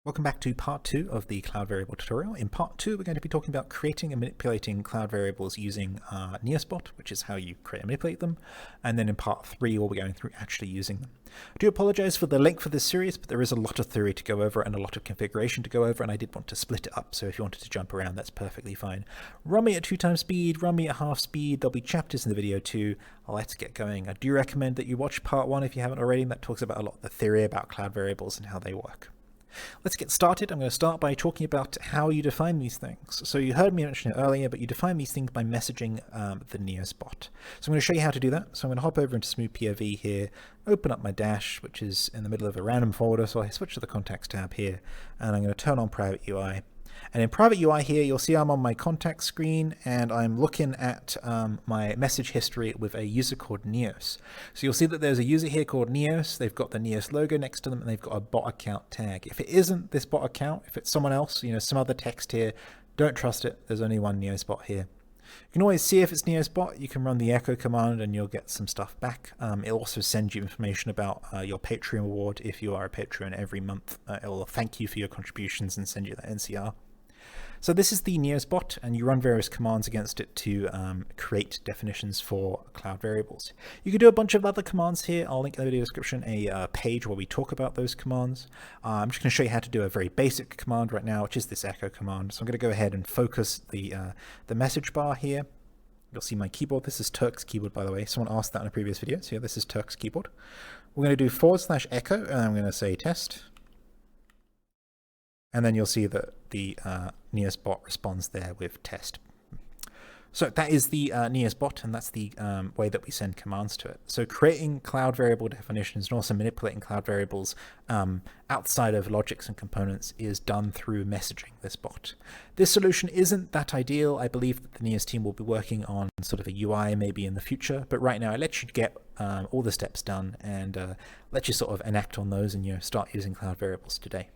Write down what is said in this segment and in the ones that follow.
Welcome back to part 2 of the cloud variable tutorial. In part 2, we're going to be talking about creating and manipulating cloud variables using neosbot, which is how you create and manipulate them. And then in part 3, we'll be going through actually using them. I do apologize for the length of this series, but there is a lot of theory to go over and a lot of configuration to go over, and I did want to split it up, so if you wanted to jump around, that's perfectly fine. Run me at 2 times speed, run me at half speed, there'll be chapters in the video too. Let's get going. I do recommend that you watch part 1 if you haven't already. That talks about a lot of the theory about cloud variables and how they work. Let's get started. I'm going to start by talking about how you define these things. So you heard me mention it earlier, but you define these things by messaging the neosbot. So I'm going to show you how to do that. So I'm going to hop over into Smooth POV here, open up my dash, which is in the middle of a random folder. So I switch to the contacts tab here, and I'm going to turn on private UI. And in private UI here, you'll see I'm on my contact screen and I'm looking at my message history with a user called Neos. So you'll see that there's a user here called Neos. They've got the Neos logo next to them and they've got a bot account tag. If it isn't this bot account, if it's someone else, some other text here, don't trust it. There's only one Neos bot here. You can always see if it's neosbot. You can run the echo command and you'll get some stuff back. It'll also send you information about your Patreon reward if you are a Patreon every month. It'll thank you for your contributions and send you that NCR. So this is the neosbot, and you run various commands against it to create definitions for cloud variables. You can do a bunch of other commands here. I'll link in the video description a page where we talk about those commands. I'm just going to show you how to do a very basic command right now, which is this echo command. So I'm going to go ahead and focus the message bar here. You'll see my keyboard. This is Turk's keyboard, by the way. Someone asked that in a previous video. So yeah, this is Turk's keyboard. We're going to do /echo, and I'm going to say test. And then you'll see that the neosbot responds there with test. So that is the neosbot, and that's the way that we send commands to it. So creating cloud variable definitions and also manipulating cloud variables outside of logics and components is done through messaging this bot. This solution isn't that ideal. I believe that the Neos team will be working on sort of a UI maybe in the future, but right now it lets you get all the steps done and lets you sort of enact on those and start using cloud variables today.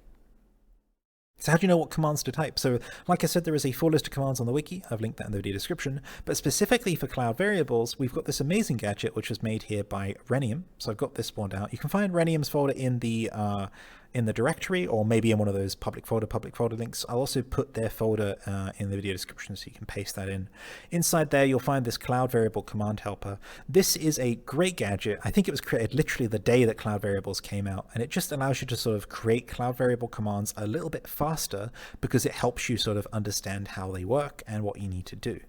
So how do you know what commands to type? So like I said, there is a full list of commands on the wiki. I've linked that in the video description. But specifically for cloud variables, we've got this amazing gadget, which was made here by U-rhenium. So I've got this spawned out. You can find U-rhenium's folder in the directory, or maybe in one of those public folder links. I'll also put their folder in the video description so you can paste that in. Inside there, you'll find this cloud variable command helper. This is a great gadget. I think it was created literally the day that cloud variables came out, and it just allows you to sort of create cloud variable commands a little bit faster because it helps you sort of understand how they work and what you need to do.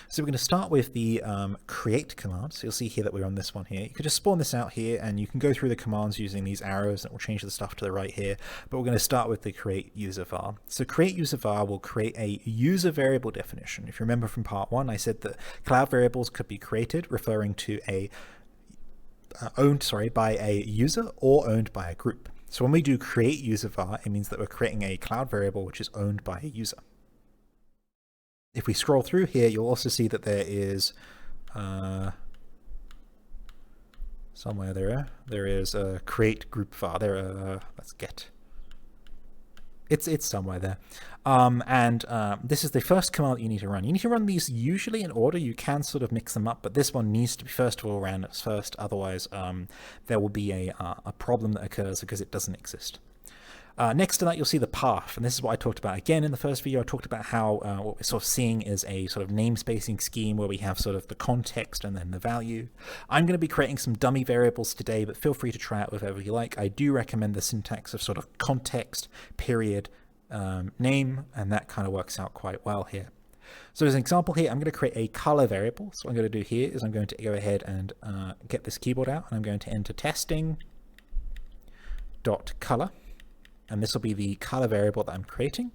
So we're going to start with the create command. So you'll see here that we're on this one here. You could just spawn this out here and you can go through the commands using these arrows, and it will change the stuff to the right here. But we're going to start with the createUserVar. So createUserVar will create a user variable definition. If you remember from part 1, I said that cloud variables could be created referring to owned by a user or owned by a group. So when we do createUserVar, it means that we're creating a cloud variable which is owned by a user. If we scroll through here, you'll also see that there is somewhere there is a create group var. Let's get. It's somewhere there. This is the first command that you need to run. You need to run these usually in order. You can sort of mix them up, but this one needs to be first of all ran first. Otherwise, there will be a problem that occurs because it doesn't exist. Next to that, you'll see the path, and this is what I talked about again in the first video. I talked about how what we're sort of seeing is a sort of namespacing scheme where we have sort of the context and then the value. I'm going to be creating some dummy variables today, but feel free to try it with whatever you like. I do recommend the syntax of sort of context, period, name, and that kind of works out quite well here. So as an example here, I'm going to create a color variable. So what I'm going to do here is I'm going to go ahead and get this keyboard out, and I'm going to enter testing.color. And this will be the color variable that I'm creating.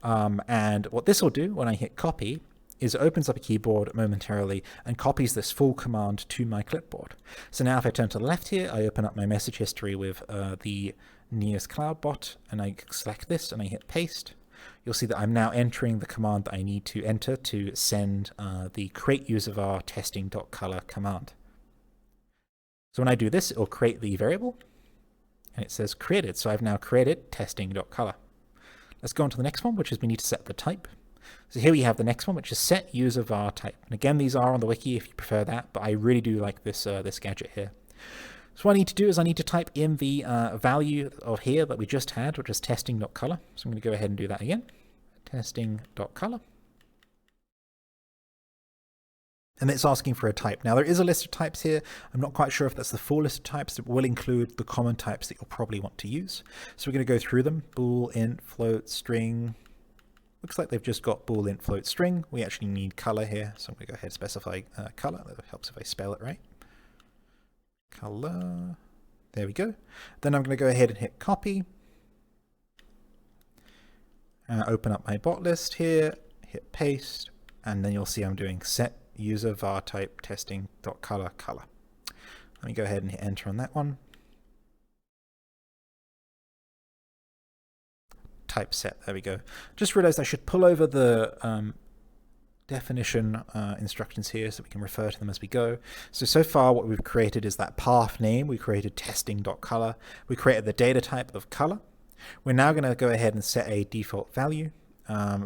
And what this will do when I hit copy is it opens up a keyboard momentarily and copies this full command to my clipboard. So now if I turn to the left here, I open up my message history with the Neos Cloud bot, and I select this and I hit paste. You'll see that I'm now entering the command that I need to enter to send the createUserVar testing.color command. So when I do this, it will create the variable. And it says created, so I've now created testing.color. Let's go on to the next one, which is we need to set the type. So here we have the next one, which is setUserVarType. And again, these are on the wiki if you prefer that, but I really do like this gadget here. So what I need to do is I need to type in the value of here that we just had, which is testing.color. So I'm going to go ahead and do that again. Testing.color. And it's asking for a type. Now, there is a list of types here. I'm not quite sure if that's the full list of types. It will include the common types that you'll probably want to use. So we're going to go through them. Bool, int, float, string. Looks like they've just got bool, int, float, string. We actually need color here. So I'm going to go ahead and specify color. That helps if I spell it right. Color. There we go. Then I'm going to go ahead and hit copy. Open up my bot list here. Hit paste. And then you'll see I'm doing setUserVarType testing.color color. Let me go ahead and hit enter on that one. Typeset, there we go. Just realized I should pull over the definition instructions here so we can refer to them as we go. So far what we've created is that path name. We created testing.color. We created the data type of color. We're now going to go ahead and set a default value.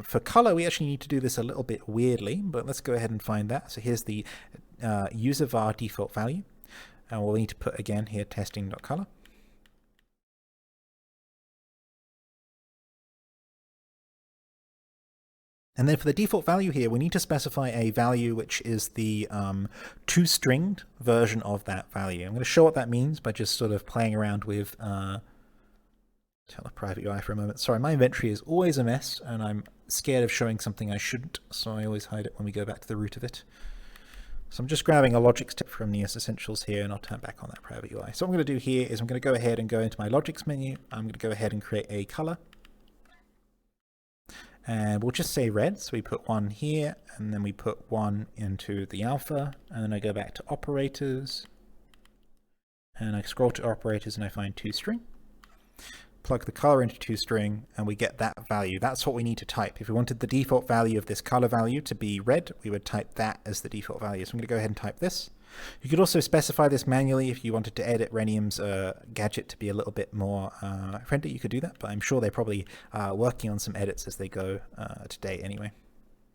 For color, we actually need to do this a little bit weirdly, but let's go ahead and find that. So here's the UserVar default value. And we'll need to put again here testing.color. And then for the default value here, we need to specify a value which is the two-stringed version of that value. I'm going to show what that means by just sort of playing around with tell a private UI for a moment. Sorry, my inventory is always a mess, and I'm scared of showing something I shouldn't, so I always hide it when we go back to the root of it. So I'm just grabbing a logics tip from Neos Essentials here, and I'll turn back on that private UI. So what I'm going to do here is I'm going to go ahead and go into my logics menu. I'm going to go ahead and create a color. And we'll just say red, so we put 1 here, and then we put 1 into the alpha, and then I go back to operators, and I scroll to operators and I find toString. Plug the color into toString, and we get that value. That's what we need to type. If we wanted the default value of this color value to be red, we would type that as the default value. So I'm going to go ahead and type this. You could also specify this manually if you wanted to edit u-rhenium's gadget to be a little bit more friendly. You could do that, but I'm sure they're probably working on some edits as they go today anyway.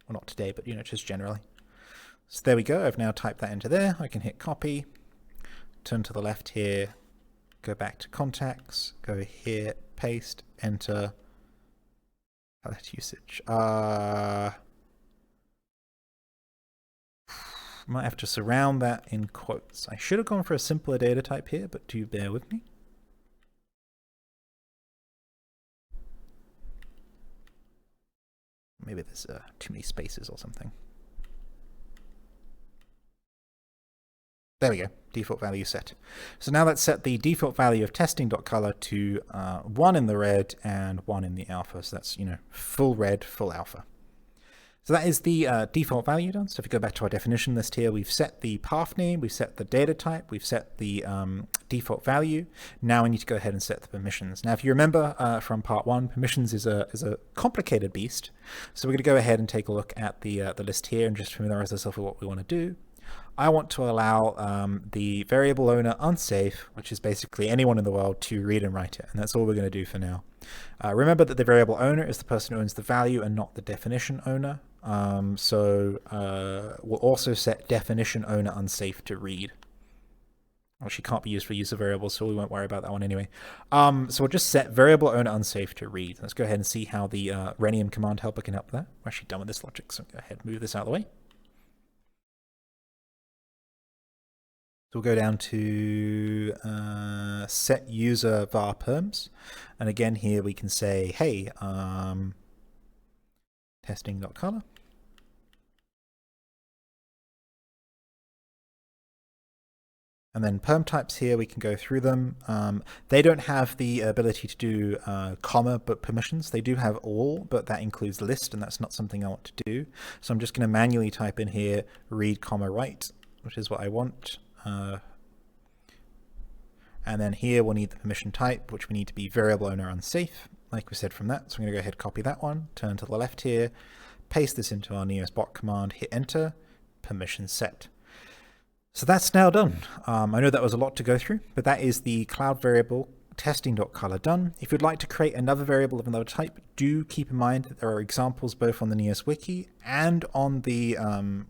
Well, not today, but just generally. So there we go. I've now typed that into there. I can hit copy, turn to the left here, go back to contacts, go here, paste, enter. Palette usage. Might have to surround that in quotes. I should have gone for a simpler data type here, but do bear with me. Maybe there's too many spaces or something. There we go, default value set. So now let's set the default value of testing.color to 1 in the red and 1 in the alpha. So that's, full red, full alpha. So that is the default value done. So if we go back to our definition list here, we've set the path name, we've set the data type, we've set the default value. Now we need to go ahead and set the permissions. Now, if you remember from part 1, permissions is a complicated beast. So we're going to go ahead and take a look at the list here and just familiarize ourselves with what we want to do. I want to allow the variable owner unsafe, which is basically anyone in the world, to read and write it. And that's all we're going to do for now. Remember that the variable owner is the person who owns the value and not the definition owner. We'll also set definition owner unsafe to read. Well, she can't be used for user variables, so we won't worry about that one anyway. So we'll just set variable owner unsafe to read. Let's go ahead and see how the u-rhenium command helper can help with that. We're actually done with this logic, so go ahead and move this out of the way. So we'll go down to setUserVarPerms. And again, here we can say, hey, testing.color. And then perm types here, we can go through them. They don't have the ability to do comma, but permissions. They do have all, but that includes list, and that's not something I want to do. So I'm just going to manually type in here, read, comma, write, which is what I want. And then here we'll need the permission type, which we need to be variable owner unsafe, like we said from that. So I'm going to go ahead and copy that one, turn to the left here, paste this into our Neos bot command, hit enter, permission set. So that's now done. I know that was a lot to go through, but that is the cloud variable testing.color done. If you'd like to create another variable of another type, do keep in mind that there are examples both on the Neos wiki and on the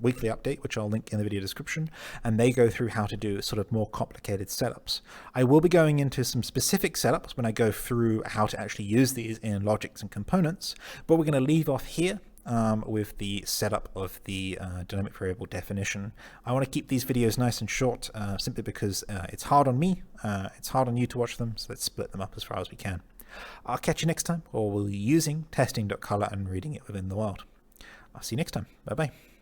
weekly update, which I'll link in the video description, and they go through how to do sort of more complicated setups. I will be going into some specific setups when I go through how to actually use these in logics and components, but we're going to leave off here with the setup of the dynamic variable definition. I want to keep these videos nice and short simply because it's hard on me, it's hard on you to watch them, so let's split them up as far as we can. I'll catch you next time, or we'll be using testing.color and reading it within the world. I'll see you next time. Bye bye.